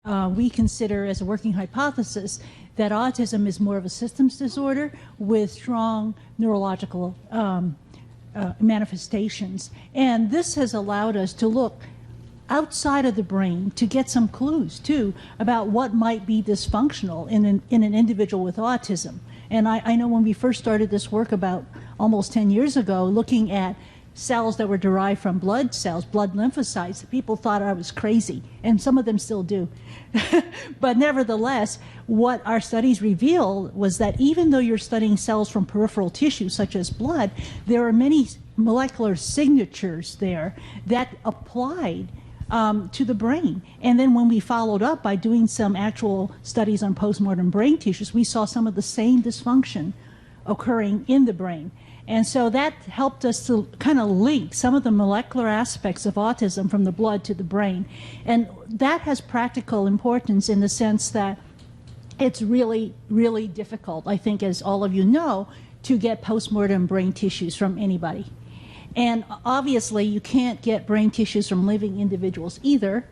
We consider as a working hypothesis that autism is more of a systems disorder with strong neurological manifestations. And this has allowed us to look outside of the brain to get some clues, too, about what might be dysfunctional in an individual with autism. And I know when we first started this work about almost 10 years ago, looking at cells that were derived from blood cells, blood lymphocytes, people thought I was crazy, and some of them still do. But nevertheless, what our studies revealed was that even though you're studying cells from peripheral tissue, such as blood, there are many molecular signatures there that applied to the brain. And then when we followed up by doing some actual studies on postmortem brain tissues, we saw some of the same dysfunction occurring in the brain. And so that helped us to kind of link some of the molecular aspects of autism from the blood to the brain. And that has practical importance in the sense that it's really, really difficult, I think, as all of you know, to get postmortem brain tissues from anybody. And obviously, you can't get brain tissues from living individuals either.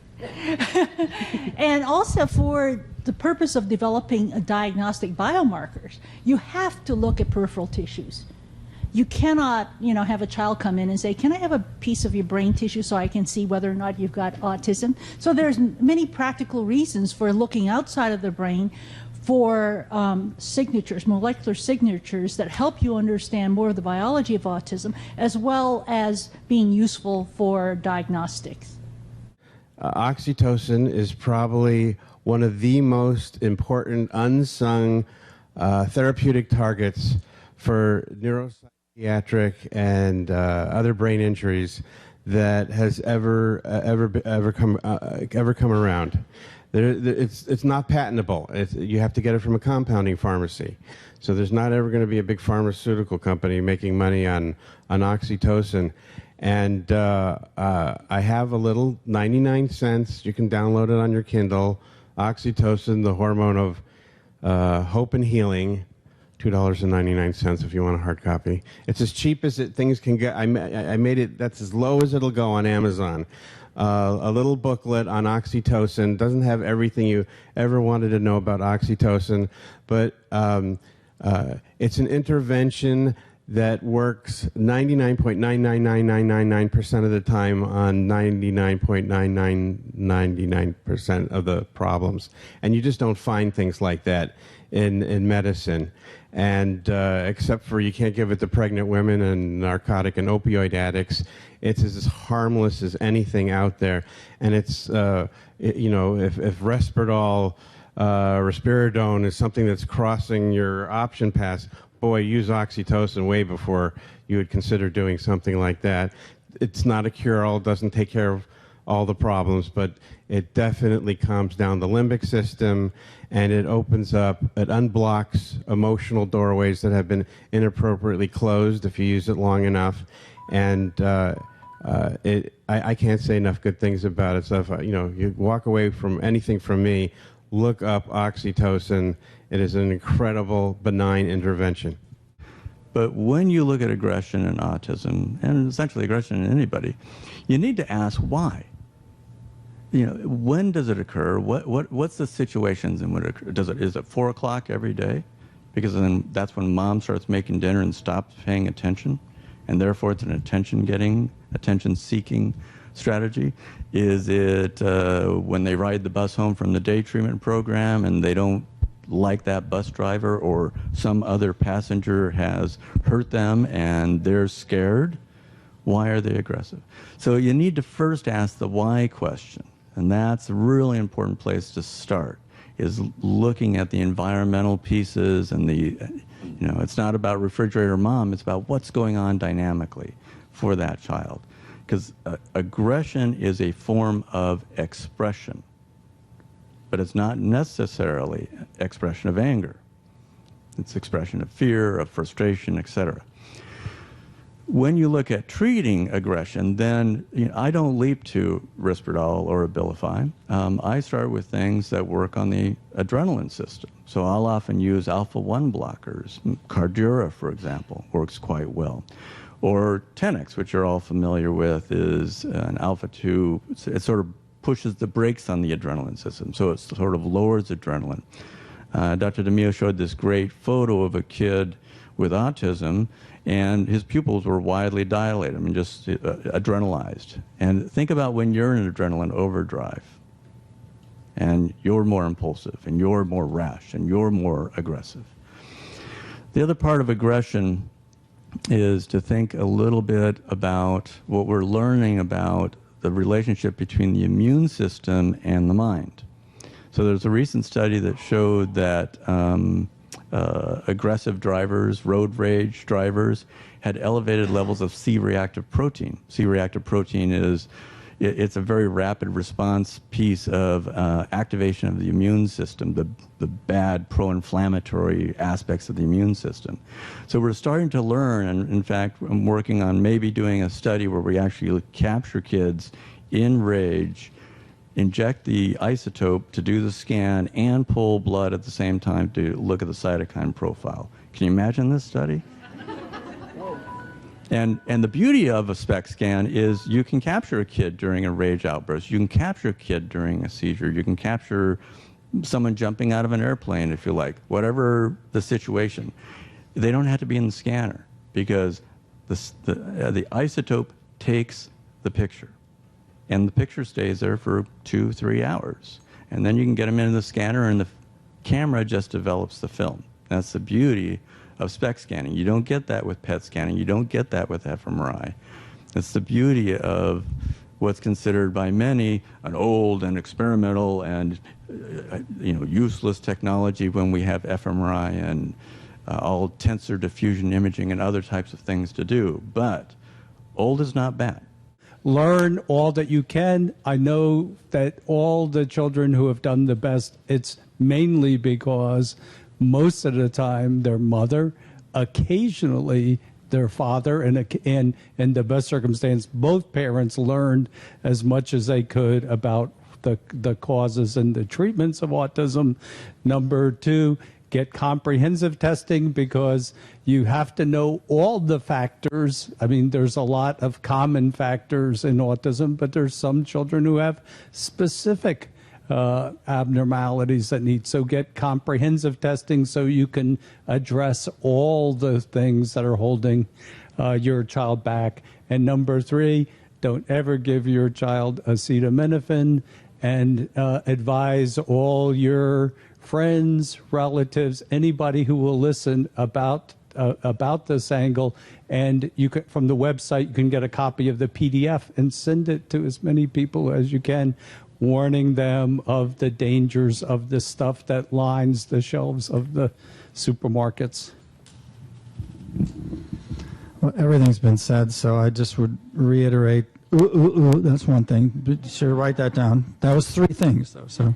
And also, for the purpose of developing diagnostic biomarkers, you have to look at peripheral tissues. You cannot, have a child come in and say, can I have a piece of your brain tissue so I can see whether or not you've got autism? So there's many practical reasons for looking outside of the brain for signatures, molecular signatures that help you understand more of the biology of autism, as well as being useful for diagnostics. Oxytocin is probably one of the most important unsung therapeutic targets for neuropsychiatric and other brain injuries that has ever come around. It's not patentable. You have to get it from a compounding pharmacy. So there's not ever going to be a big pharmaceutical company making money on oxytocin. And I have a little 99 cents. You can download it on your Kindle. Oxytocin, the hormone of hope and healing. $2.99 if you want a hard copy. It's as cheap as things can get. I made it, that's as low as it'll go on Amazon. A little booklet on oxytocin. Doesn't have everything you ever wanted to know about oxytocin, but it's an intervention that works 99.999999% of the time on 99.9999% of the problems. And you just don't find things like that in medicine. And except for you can't give it to pregnant women and narcotic and opioid addicts, it's as harmless as anything out there. And it's, if Risperdal, risperidone is something that's crossing your option pass, boy, use oxytocin way before you would consider doing something like that. It's not a cure-all, doesn't take care of all the problems, but it definitely calms down the limbic system, and it opens up, it unblocks emotional doorways that have been inappropriately closed if you use it long enough. And I can't say enough good things about it. So if you walk away from anything from me, look up oxytocin. It is an incredible, benign intervention. But when you look at aggression in autism, and essentially aggression in anybody, you need to ask why. When does it occur? What's the situations in which it occurs? Is it 4 o'clock every day? Because then that's when mom starts making dinner and stops paying attention, and therefore it's an attention-seeking strategy. Is it when they ride the bus home from the day treatment program and they don't like that bus driver, or some other passenger has hurt them and they're scared? Why are they aggressive? So you need to first ask the why question. And that's a really important place to start, is looking at the environmental pieces and it's not about refrigerator mom, it's about what's going on dynamically for that child. Because aggression is a form of expression, but it's not necessarily expression of anger. It's expression of fear, of frustration, etc. When you look at treating aggression, then I don't leap to Risperdal or Abilify. I start with things that work on the adrenaline system. So I'll often use alpha-1 blockers. Cardura, for example, works quite well. Or Tenex, which you're all familiar with, is an alpha-2. It's sort of pushes the brakes on the adrenaline system, so it sort of lowers adrenaline. Dr. DeMio showed this great photo of a kid with autism, and his pupils were widely dilated, I mean, just adrenalized. And think about when you're in adrenaline overdrive, and you're more impulsive, and you're more rash, and you're more aggressive. The other part of aggression is to think a little bit about what we're learning about the relationship between the immune system and the mind. So there's a recent study that showed that aggressive drivers, road rage drivers, had elevated levels of C-reactive protein. C-reactive protein is it's a very rapid response piece of activation of the immune system, the bad pro-inflammatory aspects of the immune system. So we're starting to learn, and in fact, I'm working on maybe doing a study where we actually capture kids in rage, inject the isotope to do the scan, and pull blood at the same time to look at the cytokine profile. Can you imagine this study? And the beauty of a SPECT scan is you can capture a kid during a rage outburst. You can capture a kid during a seizure. You can capture someone jumping out of an airplane, if you like, whatever the situation. They don't have to be in the scanner because the isotope takes the picture. And the picture stays there for 2-3 hours. And then you can get them into the scanner, and the camera just develops the film. That's the beauty of SPECT scanning. You don't get that with PET scanning. You don't get that with fMRI. It's the beauty of what's considered by many an old and experimental and useless technology when we have fMRI and all tensor diffusion imaging and other types of things to do. But old is not bad. Learn all that you can. I know that all the children who have done the best, it's mainly because most of the time their mother, occasionally their father, and in the best circumstance, both parents learned as much as they could about the causes and the treatments of autism. Number two, get comprehensive testing because you have to know all the factors. I mean, there's a lot of common factors in autism, but there's some children who have specific abnormalities that need. So get comprehensive testing so you can address all the things that are holding your child back. And number three, don't ever give your child acetaminophen, and advise all your friends, relatives, anybody who will listen about this angle. And you can, from the website, you can get a copy of the PDF and send it to as many people as you can, warning them of the dangers of the stuff that lines the shelves of the supermarkets. Well, everything's been said, so I just would reiterate, that's one thing. But sure, write that down. That was 3 things, though. So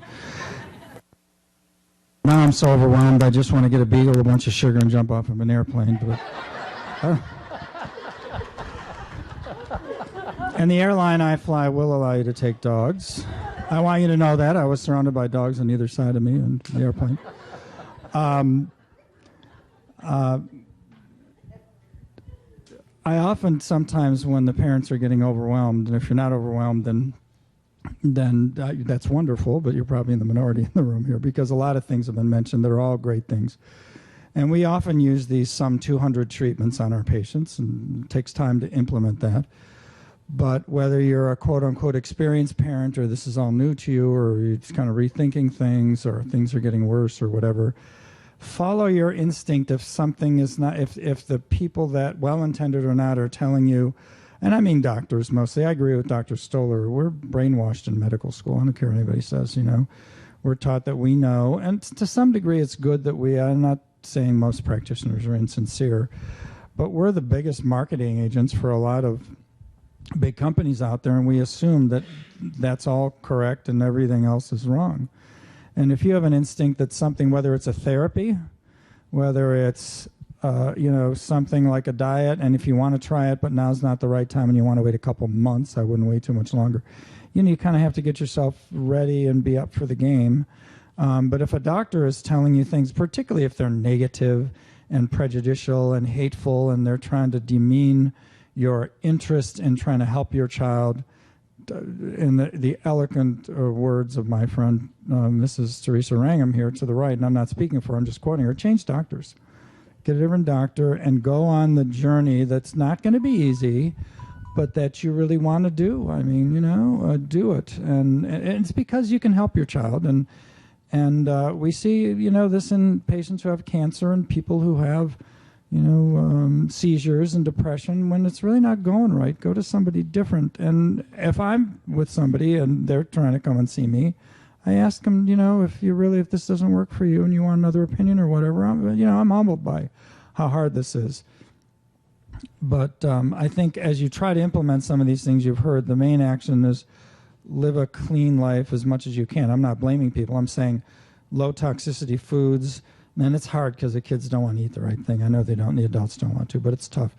now I'm so overwhelmed, I just want to get a beagle, a bunch of sugar, and jump off of an airplane. But, and the airline I fly will allow you to take dogs. I want you to know that. I was surrounded by dogs on either side of me in the airplane. I often, sometimes when the parents are getting overwhelmed, and if you're not overwhelmed, then that's wonderful, but you're probably in the minority in the room here because a lot of things have been mentioned that are all great things. And we often use these some 200 treatments on our patients, and it takes time to implement that. But whether you're a quote-unquote experienced parent or this is all new to you or you're just kind of rethinking things or things are getting worse or whatever, follow your instinct if something is not, if the people that, well-intended or not, are telling you, and I mean doctors mostly. I agree with Dr. Stoller. We're brainwashed in medical school. I don't care what anybody says, you know. We're taught that we know, and to some degree it's good that I'm not saying most practitioners are insincere, but we're the biggest marketing agents for a lot of big companies out there, and we assume that that's all correct and everything else is wrong. And if you have an instinct that something, whether it's a therapy, whether it's something like a diet, and if you want to try it but now's not the right time and you want to wait a couple months, I wouldn't wait too much longer. You kind of have to get yourself ready and be up for the game. But if a doctor is telling you things, particularly if they're negative and prejudicial and hateful and they're trying to demean your interest in trying to help your child, in the eloquent words of my friend Mrs. Teresa Wrangham here to the right, and I'm not speaking for her, I'm just quoting her, change doctors. Get a different doctor and go on the journey that's not going to be easy, but that you really want to do. I mean, do it. And it's because you can help your child. And we see, this in patients who have cancer and people who have, seizures and depression. When it's really not going right, go to somebody different. And if I'm with somebody and they're trying to come and see me, I ask them, if this doesn't work for you and you want another opinion or whatever, I'm humbled by how hard this is. But I think as you try to implement some of these things you've heard, the main action is live a clean life as much as you can. I'm not blaming people. I'm saying low toxicity foods. Man, it's hard because the kids don't want to eat the right thing. I know they don't. The adults don't want to, but it's tough.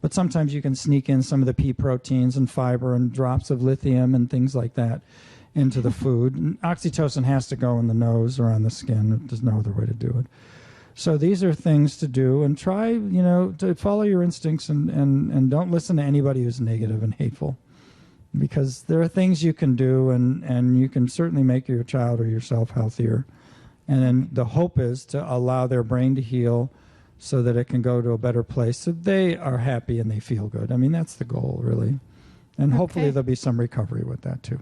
But sometimes you can sneak in some of the pea proteins and fiber and drops of lithium and things like that into the food. And oxytocin has to go in the nose or on the skin. There's no other way to do it. So these are things to do, and try, to follow your instincts and don't listen to anybody who's negative and hateful, because there are things you can do, and you can certainly make your child or yourself healthier. And then the hope is to allow their brain to heal so that it can go to a better place, so they are happy and they feel good. I mean, that's the goal, really. And hopefully there'll be some recovery with that, too.